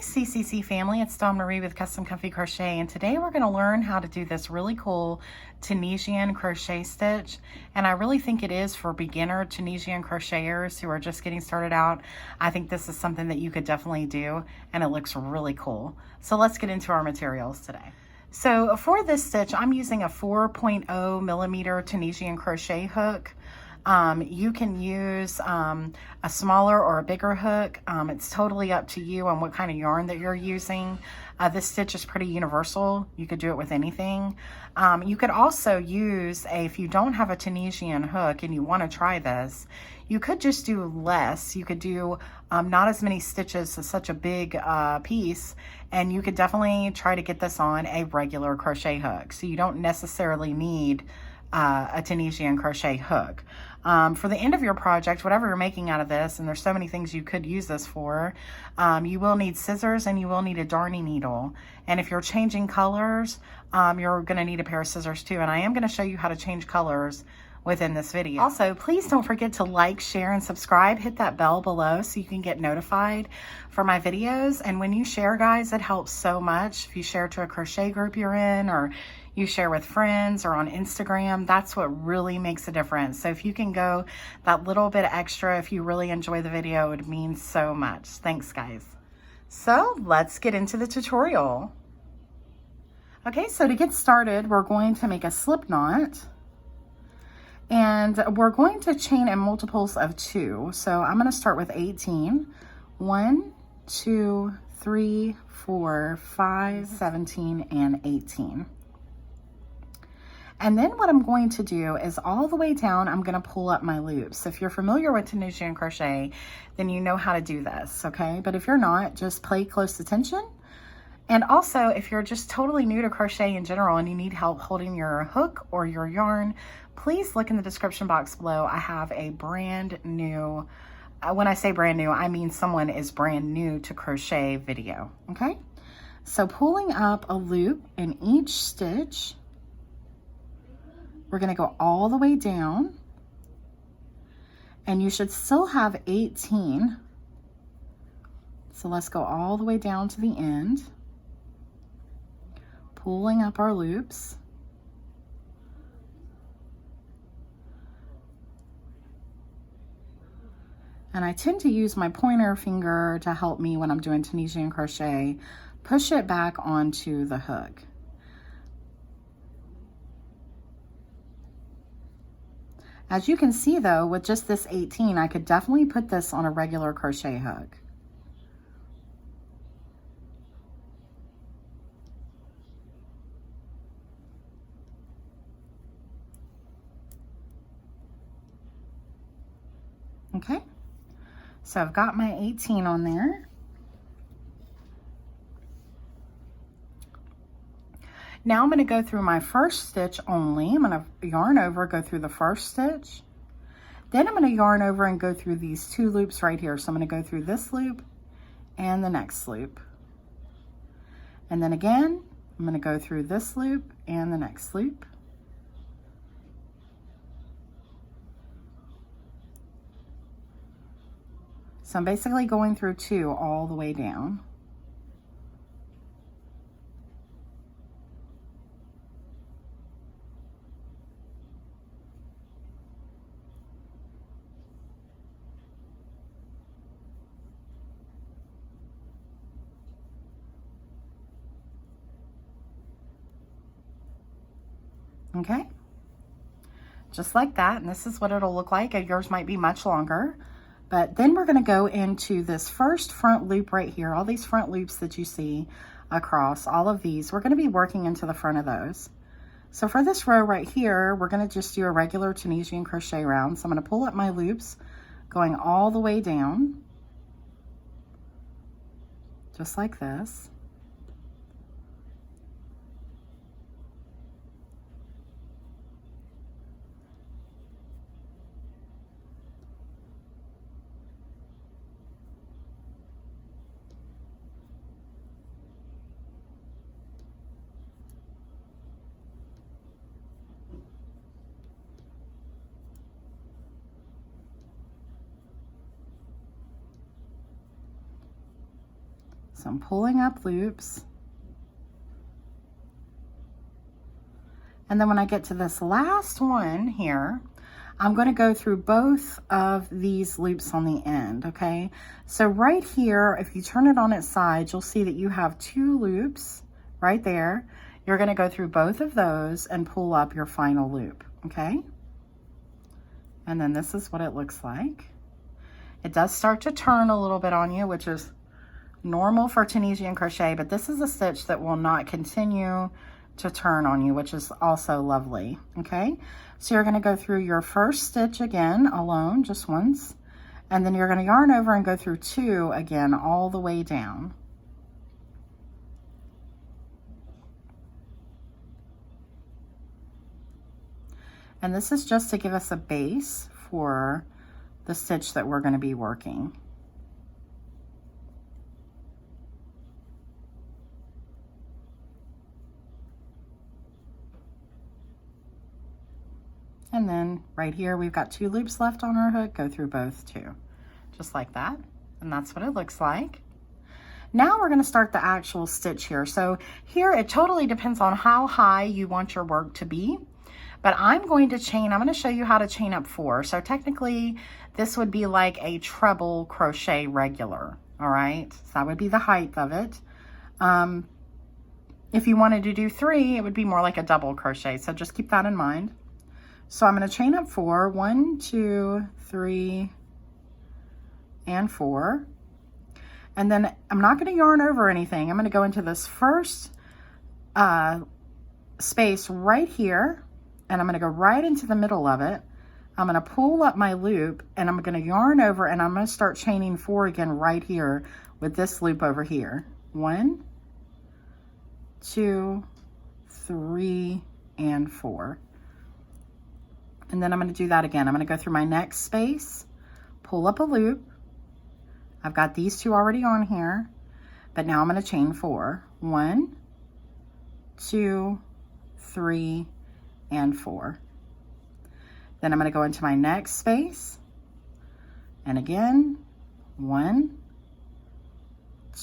CCC family, it's Dawn Marie with Custom Comfy Crochet, and today we're going to learn how to do this really cool Tunisian crochet stitch. And I really think it is for beginner Tunisian crocheters who are just getting started out. I think this is something that you could definitely do, and it looks really cool. So let's get into our materials today. So for this stitch, I'm using a 4.0 millimeter Tunisian crochet hook. You can use a smaller or a bigger hook. It's totally up to you on what kind of yarn that you're using. This stitch is pretty universal. You could do it with anything. You could also use if you don't have a Tunisian hook and you want to try this, you could just do less. You could do not as many stitches as such a big piece, and you could definitely try to get this on a regular crochet hook. So you don't necessarily need a Tunisian crochet hook. For the end of your project, whatever you're making out of this, and there's so many things you could use this for, you will need scissors and you will need a darning needle. And if you're changing colors, you're going to need a pair of scissors too. And I am going to show you how to change colors within this video. Also, please don't forget to like, share, and subscribe. Hit that bell below so you can get notified for my videos. And when you share, guys, it helps so much. If you share to a crochet group you're in, or you share with friends or on Instagram, that's what really makes a difference. So if you can go that little bit extra, if you really enjoy the video, it would mean so much. Thanks, guys. So let's get into the tutorial. Okay, so to get started, we're going to make a slip knot. And we're going to chain in multiples of 2. So I'm going to start with 18. 1, 2, 3, 4, 5, 17, and 18. And then what I'm going to do is all the way down, I'm going to pull up my loops. If you're familiar with Tunisian crochet, then you know how to do this, okay? But if you're not, just pay close attention. And also, if you're just totally new to crochet in general and you need help holding your hook or your yarn, please look in the description box below. I have a brand new, when I say brand new, I mean someone is brand new to crochet video, okay? So pulling up a loop in each stitch, we're going to go all the way down, and you should still have 18. So let's go all the way down to the end, pulling up our loops. And I tend to use my pointer finger to help me when I'm doing Tunisian crochet, push it back onto the hook. As you can see though, with just this 18, I could definitely put this on a regular crochet hook. Okay, so I've got my 18 on there. Now I'm going to go through my first stitch only. I'm going to yarn over, go through the first stitch. Then I'm going to yarn over and go through these 2 loops right here. So I'm going to go through this loop and the next loop. And then again, I'm going to go through this loop and the next loop. So I'm basically going through 2 all the way down. Okay, just like that, and this is what it'll look like. Yours might be much longer, but then we're going to go into this first front loop right here. All these front loops that you see across, all of these, we're going to be working into the front of those. So for this row right here, we're going to just do a regular Tunisian crochet round. So I'm going to pull up my loops, going all the way down, just like this. So I'm pulling up loops. And then when I get to this last one here, I'm going to go through both of these loops on the end, okay? So right here, if you turn it on its side, you'll see that you have 2 loops right there. You're going to go through both of those and pull up your final loop, okay? And then this is what it looks like. It does start to turn a little bit on you, which is normal for Tunisian crochet, but this is a stitch that will not continue to turn on you, which is also lovely, okay? So you're going to go through your first stitch again alone, just once, and then you're going to yarn over and go through 2 again all the way down. And this is just to give us a base for the stitch that we're going to be working. And then right here, we've got 2 loops left on our hook, go through both 2, just like that. And that's what it looks like. Now we're gonna start the actual stitch here. So here, it totally depends on how high you want your work to be, but I'm gonna show you how to chain up 4. So technically, this would be like a treble crochet regular, all right? So that would be the height of it. If you wanted to do 3, it would be more like a double crochet. So just keep that in mind. So I'm going to chain up 4, 1, 2, 3, and 4. And then I'm not going to yarn over anything. I'm going to go into this first space right here, and I'm going to go right into the middle of it. I'm going to pull up my loop, and I'm going to yarn over, and I'm going to start chaining 4 again right here with this loop over here. 1, 2, 3, and 4. And then I'm going to do that again. I'm going to go through my next space, pull up a loop. I've got these 2 already on here, but now I'm going to chain 4. 1, 2, 3, and 4. Then I'm going to go into my next space, and again, 1,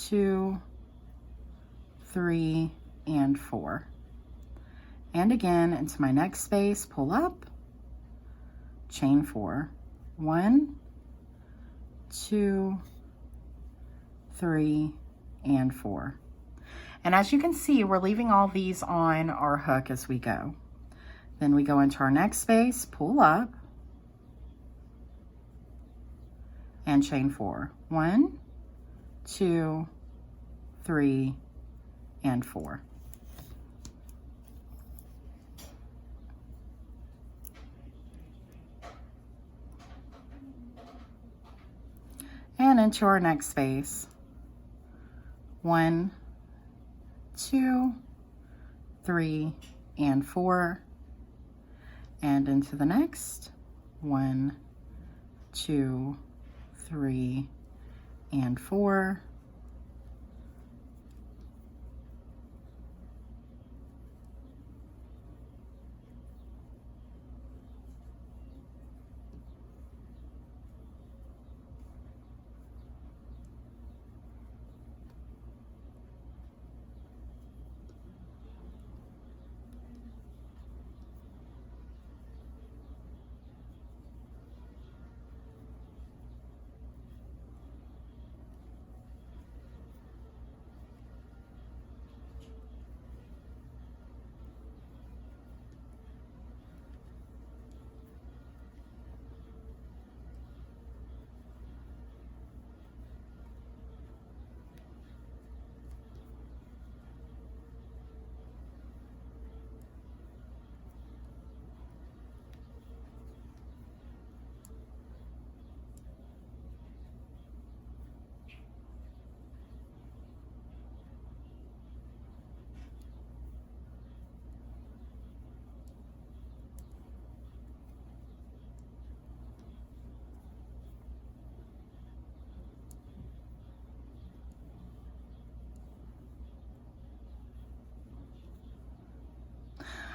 2, 3, and 4. And again, into my next space, pull up, chain 4. 1, 2, 3, and 4. And as you can see, we're leaving all these on our hook as we go. Then we go into our next space, pull up, and chain 4. 1, 2, 3, and 4. And into our next space. 1, 2, 3, and 4. And into the next. 1, 2, 3, and 4.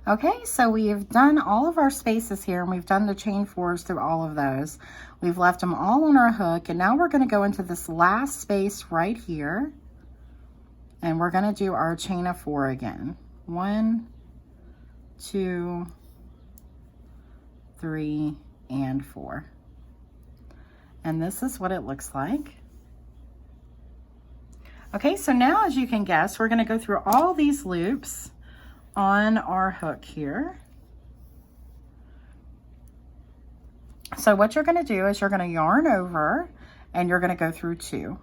Okay, so we have done all of our spaces here, and we've done the chain 4s through all of those. We've left them all on our hook, and now we're going to go into this last space right here. And we're going to do our chain of 4 again. 1, 2, 3, and 4. And this is what it looks like. Okay, so now as you can guess, we're going to go through all these loops on our hook here. So what you're going to do is you're going to yarn over and you're going to go through 2.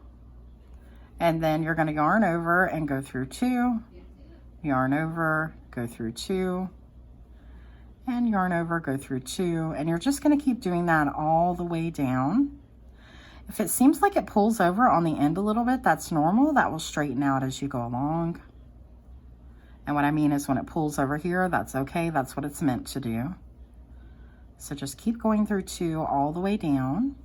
And then you're going to yarn over and go through 2, yarn over, go through 2, and yarn over, go through 2. And you're just going to keep doing that all the way down. If it seems like it pulls over on the end a little bit, that's normal. That will straighten out as you go along. And what I mean is when it pulls over here, that's okay. That's what it's meant to do. So just keep going through 2 all the way down.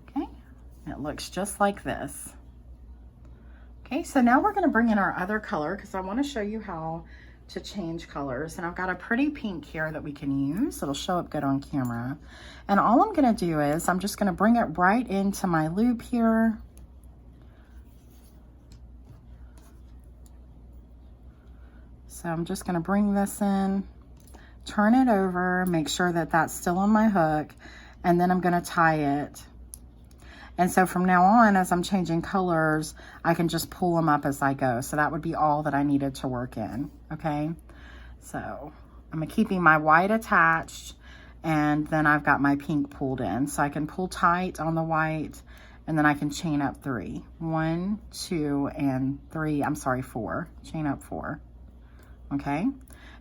Okay, it looks just like this. Okay, so now we're going to bring in our other color because I want to show you how to change colors. And I've got a pretty pink here that we can use. It'll show up good on camera. And all I'm going to do is I'm just going to bring it right into my loop here. So I'm just going to bring this in, turn it over, make sure that that's still on my hook, and then I'm going to tie it. And so from now on, as I'm changing colors, I can just pull them up as I go. So that would be all that I needed to work in, okay? So I'm keeping my white attached, and then I've got my pink pulled in. So I can pull tight on the white, and then I can chain up 3. 1, 2, and 3, I'm sorry, 4. Chain up 4, okay?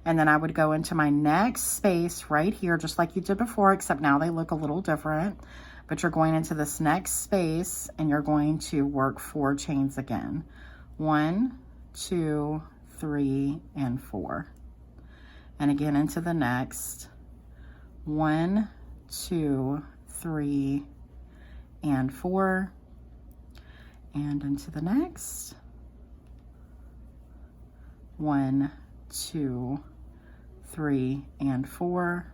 And then I would go into my next space right here, just like you did before, except now they look a little different. But you're going into this next space and you're going to work 4 chains again. 1, 2, 3, and 4. And again into the next. 1, 2, 3, and 4. And into the next. 1, 2, 3, and 4.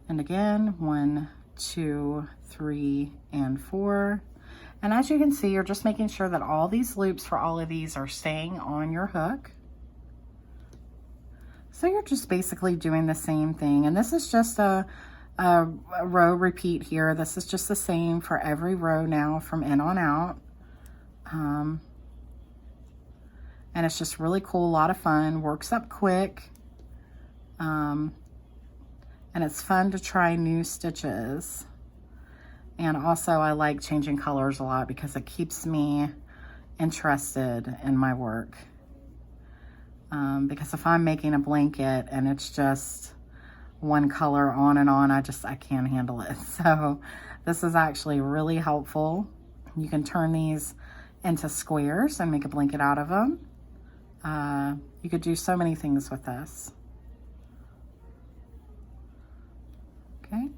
And again, 1, 2, 3, and 4. And as you can see, you're just making sure that all these loops for all of these are staying on your hook. So you're just basically doing the same thing. And this is just a row repeat here. This is just the same for every row now from in on out. And it's just really cool, a lot of fun, works up quick. And it's fun to try new stitches. And also I like changing colors a lot because it keeps me interested in my work. Because if I'm making a blanket and it's just one color on and on, I can't handle it. So this is actually really helpful. You can turn these into squares and make a blanket out of them. You could do so many things with this. Okay.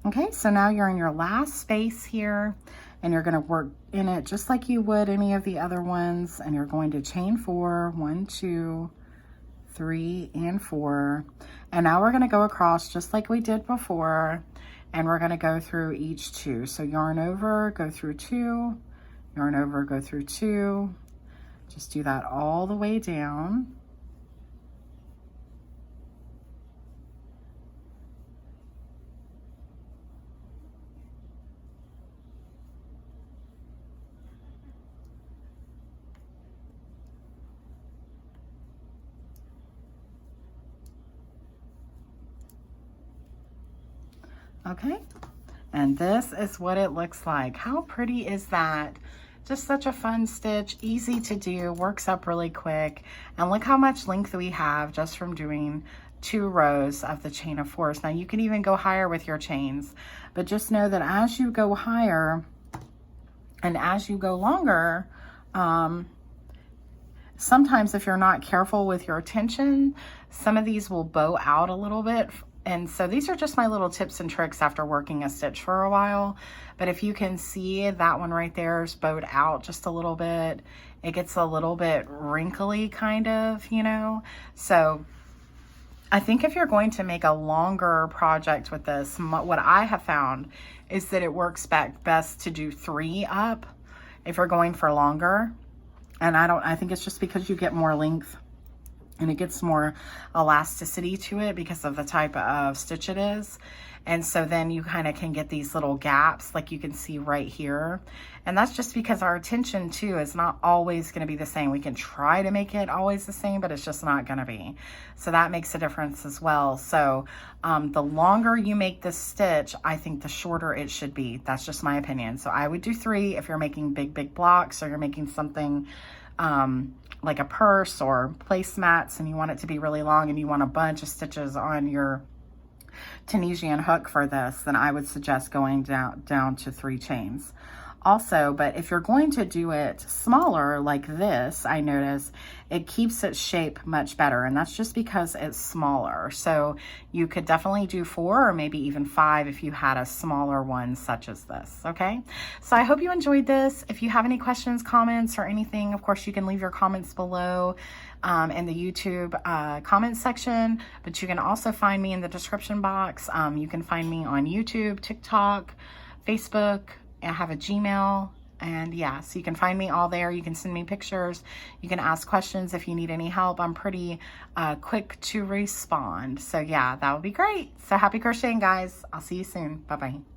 Okay, so now you're in your last space here and you're going to work in it just like you would any of the other ones, and you're going to chain 4, 1, 2, 3, and 4. And now we're going to go across just like we did before, and we're going to go through each 2. So yarn over, go through 2, yarn over, go through 2, just do that all the way down. Okay, and this is what it looks like. How pretty is that? Just such a fun stitch, easy to do, works up really quick. And look how much length we have just from doing 2 rows of the chain of 4s. Now you can even go higher with your chains, but just know that as you go higher and as you go longer, sometimes if you're not careful with your tension, some of these will bow out a little bit. And so these are just my little tips and tricks after working a stitch for a while. But if you can see that one right there is bowed out just a little bit, it gets a little bit wrinkly kind of, you know. So I think if you're going to make a longer project with this, what I have found is that it works best to do 3 up if you're going for longer. And I think it's just because you get more length and it gets more elasticity to it because of the type of stitch it is. And so then you kind of can get these little gaps like you can see right here. And that's just because our tension too is not always going to be the same. We can try to make it always the same, but it's just not going to be. So that makes a difference as well. So the longer you make this stitch, I think the shorter it should be. That's just my opinion. So I would do 3 if you're making big blocks, or you're making something like a purse or placemats and you want it to be really long and you want a bunch of stitches on your Tunisian hook for this, then I would suggest going down to 3 chains. Also, but if you're going to do it smaller like this, I notice it keeps its shape much better, and that's just because it's smaller. So you could definitely do 4 or maybe even 5 if you had a smaller one such as this, okay? So I hope you enjoyed this. If you have any questions, comments, or anything, of course, you can leave your comments below in the YouTube comment section, but you can also find me in the description box. You can find me on YouTube, TikTok, Facebook. I have a Gmail, and yeah, so you can find me all there. You can send me pictures. You can ask questions if you need any help. I'm pretty quick to respond. So yeah, that would be great. So happy crocheting, guys. I'll see you soon. Bye-bye.